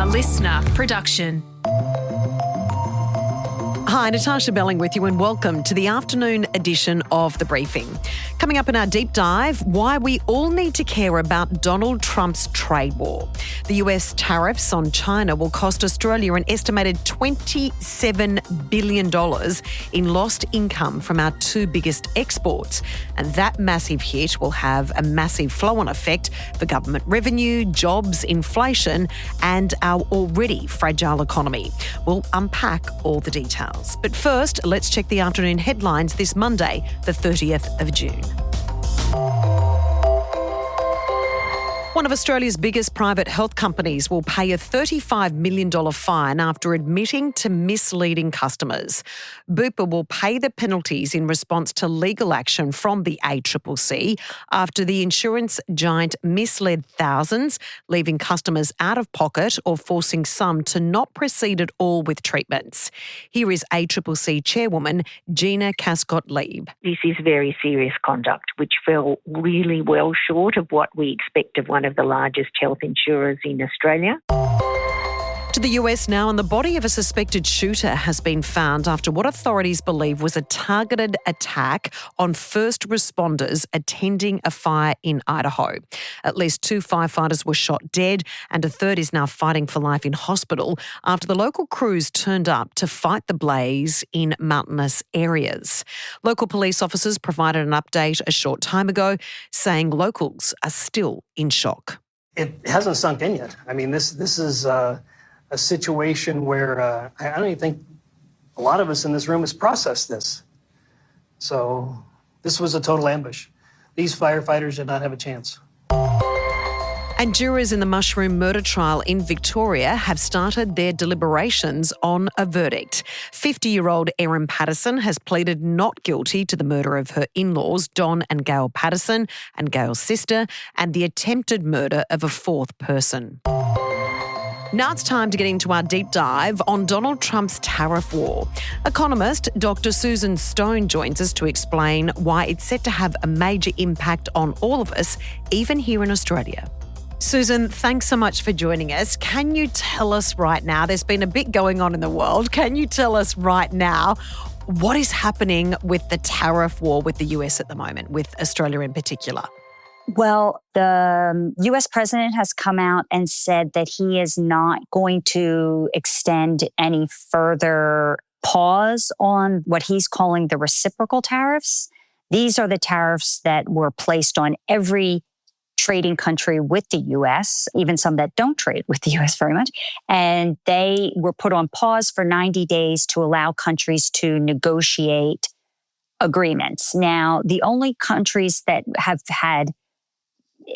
listener production. Hi, Natarsha Belling with you and welcome to the afternoon edition of The Briefing. Coming up in our deep dive, why we all need to care about Donald Trump's trade war. The US tariffs on China will cost Australia an estimated $27 billion in lost income from our two biggest exports. And that massive hit will have a massive flow-on effect for government revenue, jobs, inflation, and our already fragile economy. We'll unpack all the details. But first, let's check the afternoon headlines this Monday, the 30th of June. One of Australia's biggest private health companies will pay a $35 million fine after admitting to misleading customers. BUPA will pay the penalties in response to legal action from the ACCC after the insurance giant misled thousands, leaving customers out of pocket or forcing some to not proceed at all with treatments. Here is ACCC Chairwoman Gina Cascott-Leib. This is very serious conduct, which fell really well short of what we expect of one of the largest health insurers in Australia. To the US now, and the body of a suspected shooter has been found after what authorities believe was a targeted attack on first responders attending a fire in Idaho. At least 2 firefighters were shot dead and a third is now fighting for life in hospital after the local crews turned up to fight the blaze in mountainous areas. Local police officers provided an update a short time ago saying locals are still in shock. It hasn't sunk in yet. I mean, this is a situation where I don't even think a lot of us in this room has processed this. So this was a total ambush. These firefighters did not have a chance. And jurors in the mushroom murder trial in Victoria have started their deliberations on a verdict. 50-year-old Erin Patterson has pleaded not guilty to the murder of her in-laws, Don and Gail Patterson, and Gail's sister, and the attempted murder of a fourth person. Now it's time to get into our deep dive on Donald Trump's tariff war. Economist Dr. Susan Stone joins us to explain why it's set to have a major impact on all of us, even here in Australia. Susan, thanks so much for joining us. Can you tell us right now, there's been a bit going on in the world, can you tell us right now what is happening with the tariff war with the US at the moment, with Australia in particular? Well, the U.S. president has come out and said that he is not going to extend any further pause on what he's calling the reciprocal tariffs. These are the tariffs that were placed on every trading country with the U.S., even some that don't trade with the U.S. very much. And they were put on pause for 90 days to allow countries to negotiate agreements. Now, the only countries that have had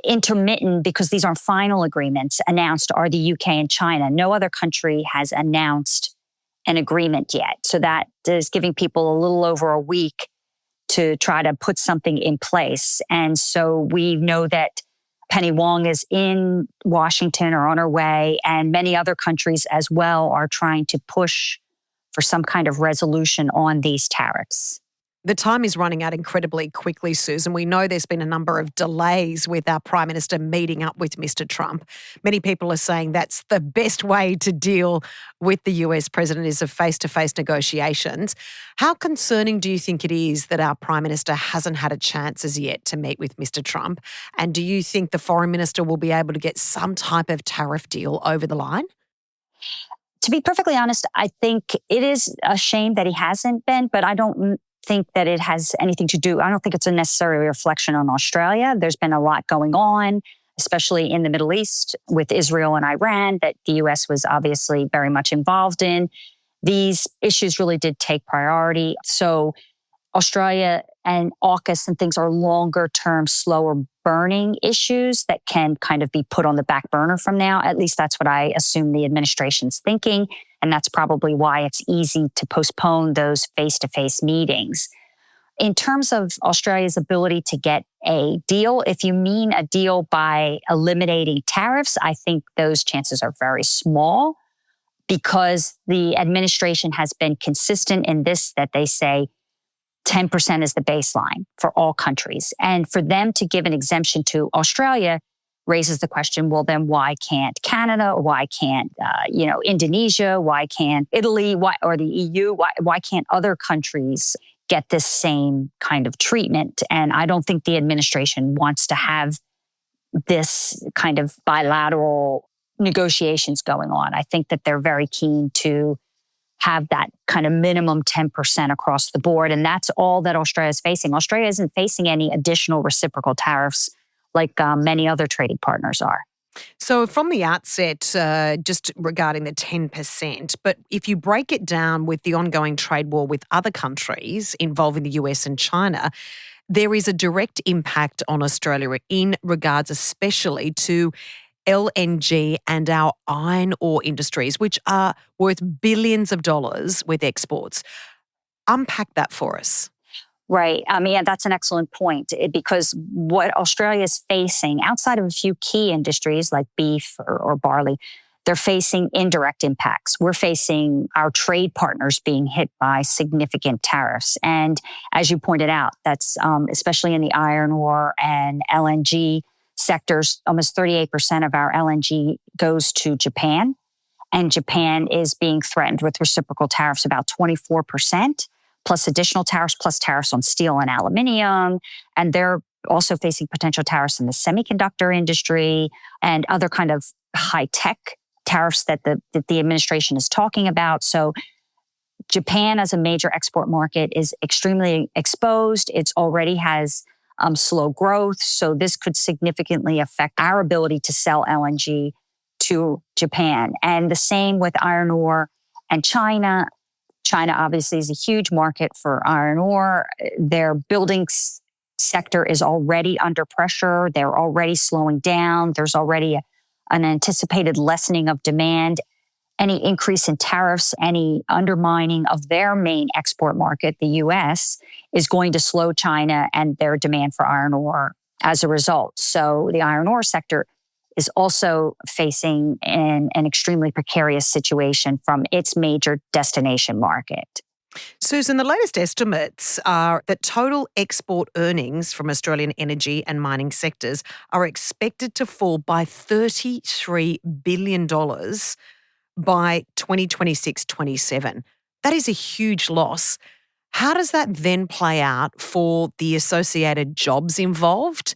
intermittent, because these aren't final agreements, announced are the UK and China. No other country has announced an agreement yet. So that is giving people a little over a week to try to put something in place. And so we know that Penny Wong is in Washington or on her way, and many other countries as well are trying to push for some kind of resolution on these tariffs. The time is running out incredibly quickly, Susan. We know there's been a number of delays with our Prime Minister meeting up with Mr. Trump. Many people are saying that's the best way to deal with the US president is of face-to-face negotiations. How concerning do you think it is that our Prime Minister hasn't had a chance as yet to meet with Mr. Trump? And do you think the Foreign Minister will be able to get some type of tariff deal over the line? To be perfectly honest, I think it is a shame that he hasn't been, but I don't think that it has anything to do. I don't think it's a necessary reflection on Australia. There's been a lot going on, especially in the Middle East with Israel and Iran, that the US was obviously very much involved in. These issues really did take priority. So Australia and AUKUS and things are longer term, slower burning issues that can kind of be put on the back burner from now. At least that's what I assume the administration's thinking. And that's probably why it's easy to postpone those face-to-face meetings. In terms of Australia's ability to get a deal, if you mean a deal by eliminating tariffs, I think those chances are very small because the administration has been consistent in this, that they say 10% is the baseline for all countries. And for them to give an exemption to Australia raises the question, well, then why can't Canada? Why can't, Indonesia? Why can't Italy? Why, or the EU? Why can't other countries get this same kind of treatment? And I don't think the administration wants to have this kind of bilateral negotiations going on. I think that they're very keen to have that kind of minimum 10% across the board. And that's all that Australia is facing. Australia isn't facing any additional reciprocal tariffs like many other trading partners are. So from the outset, just regarding the 10%, but if you break it down with the ongoing trade war with other countries involving the US and China, there is a direct impact on Australia in regards especially to LNG and our iron ore industries, which are worth billions of dollars with exports. Unpack that for us. Right. That's an excellent point because what Australia is facing outside of a few key industries like beef or barley, they're facing indirect impacts. We're facing our trade partners being hit by significant tariffs. And as you pointed out, that's especially in the iron ore and LNG sectors, almost 38% of our LNG goes to Japan. And Japan is being threatened with reciprocal tariffs about 24%, plus additional tariffs, plus tariffs on steel and aluminium. And they're also facing potential tariffs in the semiconductor industry and other kind of high-tech tariffs that the administration is talking about. So Japan as a major export market is extremely exposed. It already has slow growth. So this could significantly affect our ability to sell LNG to Japan. And the same with iron ore and China. China obviously is a huge market for iron ore. Their building sector is already under pressure. They're already slowing down. There's already an anticipated lessening of demand. Any increase in tariffs, any undermining of their main export market, the US, is going to slow China and their demand for iron ore as a result. So the iron ore sector is also facing an extremely precarious situation from its major destination market. Susan, the latest estimates are that total export earnings from Australian energy and mining sectors are expected to fall by $33 billion by 2026-27. That is a huge loss. How does that then play out for the associated jobs involved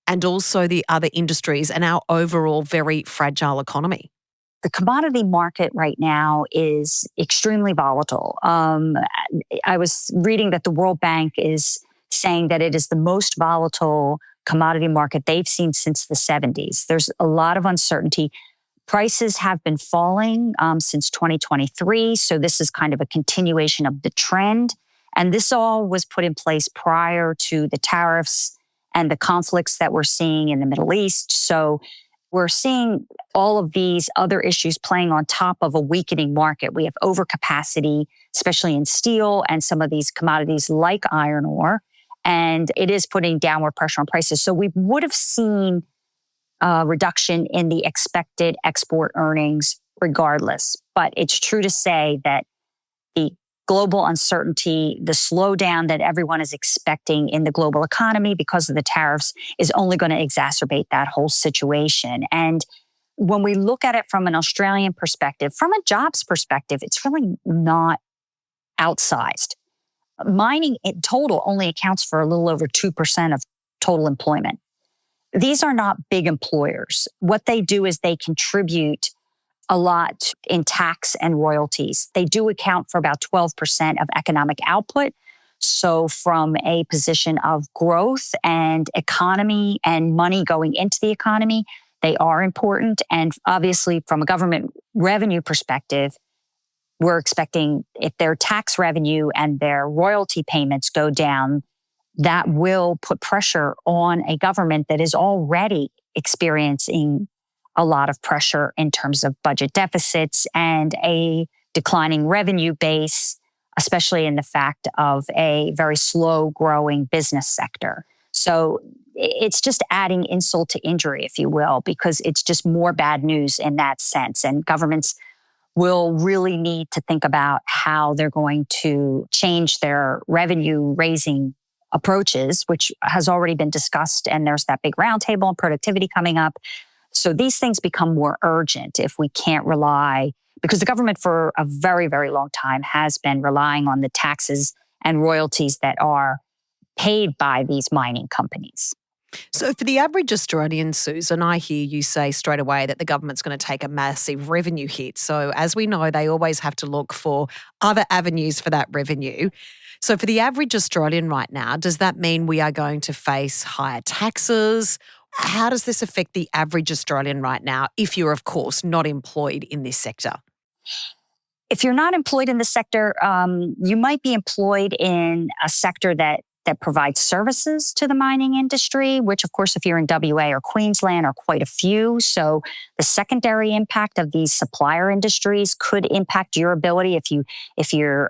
and also the other industries and our overall very fragile economy? The commodity market right now is extremely volatile. I was reading that the World Bank is saying that it is the most volatile commodity market they've seen since the 70s. There's a lot of uncertainty. Prices have been falling since 2023. So this is kind of a continuation of the trend. And this all was put in place prior to the tariffs and the conflicts that we're seeing in the Middle East. So we're seeing all of these other issues playing on top of a weakening market. We have overcapacity, especially in steel and some of these commodities like iron ore, and it is putting downward pressure on prices. So we would have seen a reduction in the expected export earnings regardless. But it's true to say that the global uncertainty, the slowdown that everyone is expecting in the global economy because of the tariffs is only going to exacerbate that whole situation. And when we look at it from an Australian perspective, from a jobs perspective, it's really not outsized. Mining in total only accounts for a little over 2% of total employment. These are not big employers. What they do is they contribute a lot in tax and royalties. They do account for about 12% of economic output. So from a position of growth and economy and money going into the economy, they are important. And obviously from a government revenue perspective, we're expecting if their tax revenue and their royalty payments go down, that will put pressure on a government that is already experiencing a lot of pressure in terms of budget deficits and a declining revenue base, especially in the fact of a very slow growing business sector. So it's just adding insult to injury, if you will, because it's just more bad news in that sense. And governments will really need to think about how they're going to change their revenue raising approaches, which has already been discussed. And there's that big roundtable on productivity coming up. So these things become more urgent if we can't rely, because the government for a very, very long time has been relying on the taxes and royalties that are paid by these mining companies. So for the average Australian, Susan, I hear you say straight away that the government's going to take a massive revenue hit. So as we know, they always have to look for other avenues for that revenue. So for the average Australian right now, does that mean we are going to face higher taxes? How does this affect the average Australian right now if you're, of course, not employed in this sector? If you're not employed in the sector, you might be employed in a sector that provides services to the mining industry, which, of course, if you're in WA or Queensland, are quite a few. So the secondary impact of these supplier industries could impact your ability if you're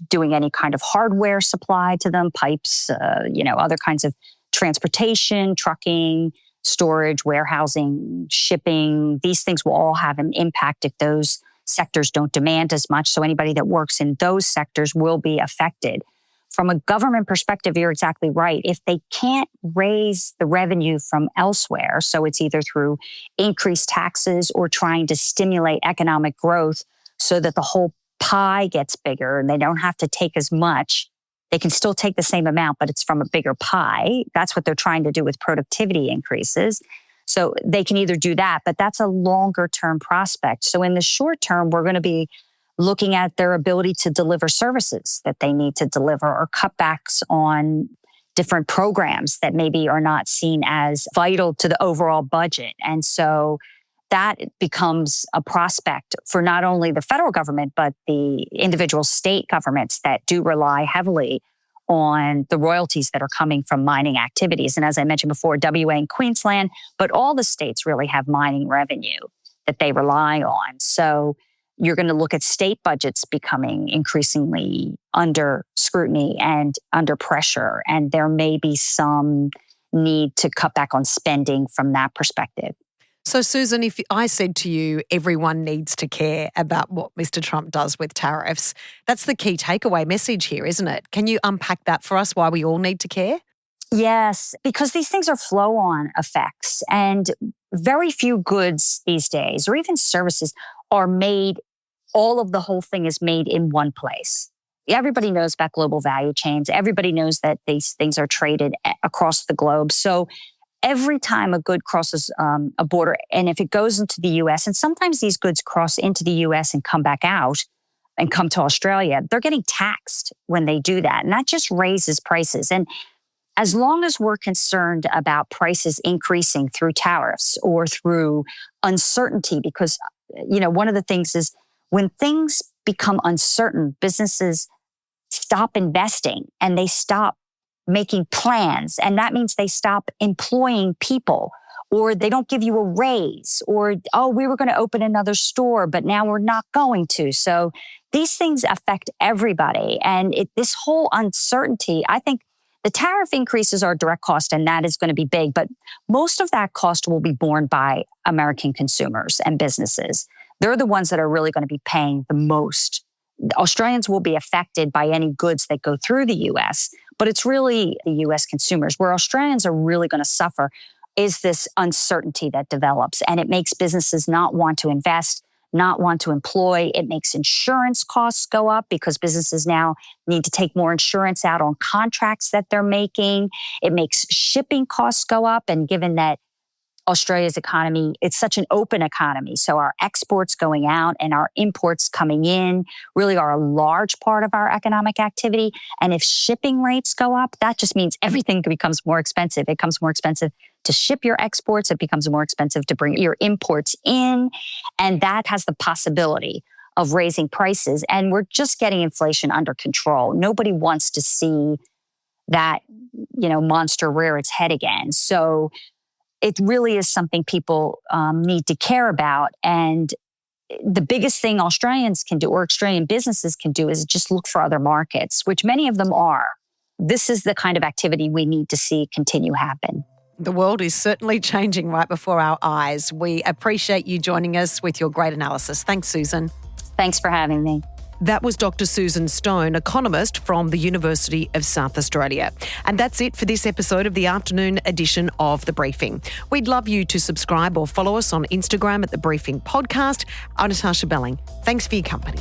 doing any kind of hardware supply to them, pipes, other kinds of transportation, trucking, storage, warehousing, shipping. These things will all have an impact if those sectors don't demand as much. So anybody that works in those sectors will be affected. From a government perspective, you're exactly right. If they can't raise the revenue from elsewhere, so it's either through increased taxes or trying to stimulate economic growth so that the whole pie gets bigger and they don't have to take as much, they can still take the same amount, but it's from a bigger pie. That's what they're trying to do with productivity increases. So they can either do that, but that's a longer term prospect. So in the short term, we're going to be looking at their ability to deliver services that they need to deliver or cutbacks on different programs that maybe are not seen as vital to the overall budget. And so that becomes a prospect for not only the federal government, but the individual state governments that do rely heavily on the royalties that are coming from mining activities. And as I mentioned before, WA and Queensland, but all the states really have mining revenue that they rely on. So you're going to look at state budgets becoming increasingly under scrutiny and under pressure. And there may be some need to cut back on spending from that perspective. So, Susan, if I said to you, everyone needs to care about what Mr. Trump does with tariffs, that's the key takeaway message here, isn't it? Can you unpack that for us, why we all need to care? Yes, because these things are flow-on effects. And very few goods these days, or even services, are made, all of the whole thing is made in one place. Everybody knows about global value chains. Everybody knows that these things are traded across the globe. So every time a good crosses a border, and if it goes into the US, and sometimes these goods cross into the US and come back out and come to Australia, they're getting taxed when they do that. And that just raises prices. And as long as we're concerned about prices increasing through tariffs or through uncertainty, because, one of the things is when things become uncertain, businesses stop investing and they stop making plans. And that means they stop employing people, or they don't give you a raise, or, we were going to open another store, but now we're not going to. So these things affect everybody. And this whole uncertainty, I think the tariff increases are direct cost, and that is going to be big, but most of that cost will be borne by American consumers and businesses. They're the ones that are really going to be paying the most. Australians will be affected by any goods that go through the US, but it's really the US consumers. Where Australians are really going to suffer is this uncertainty that develops, and it makes businesses not want to invest, not want to employ. It makes insurance costs go up because businesses now need to take more insurance out on contracts that they're making. It makes shipping costs go up, and given that Australia's economy, it's such an open economy. So our exports going out and our imports coming in really are a large part of our economic activity. And if shipping rates go up, that just means everything becomes more expensive. It becomes more expensive to ship your exports. It becomes more expensive to bring your imports in. And that has the possibility of raising prices. And we're just getting inflation under control. Nobody wants to see that, monster rear its head again. So it really is something people need to care about. And the biggest thing Australians can do, or Australian businesses can do, is just look for other markets, which many of them are. This is the kind of activity we need to see continue happen. The world is certainly changing right before our eyes. We appreciate you joining us with your great analysis. Thanks, Susan. Thanks for having me. That was Dr. Susan Stone, economist from the University of South Australia. And that's it for this episode of the afternoon edition of The Briefing. We'd love you to subscribe or follow us on Instagram at The Briefing Podcast. I'm Natarsha Belling. Thanks for your company.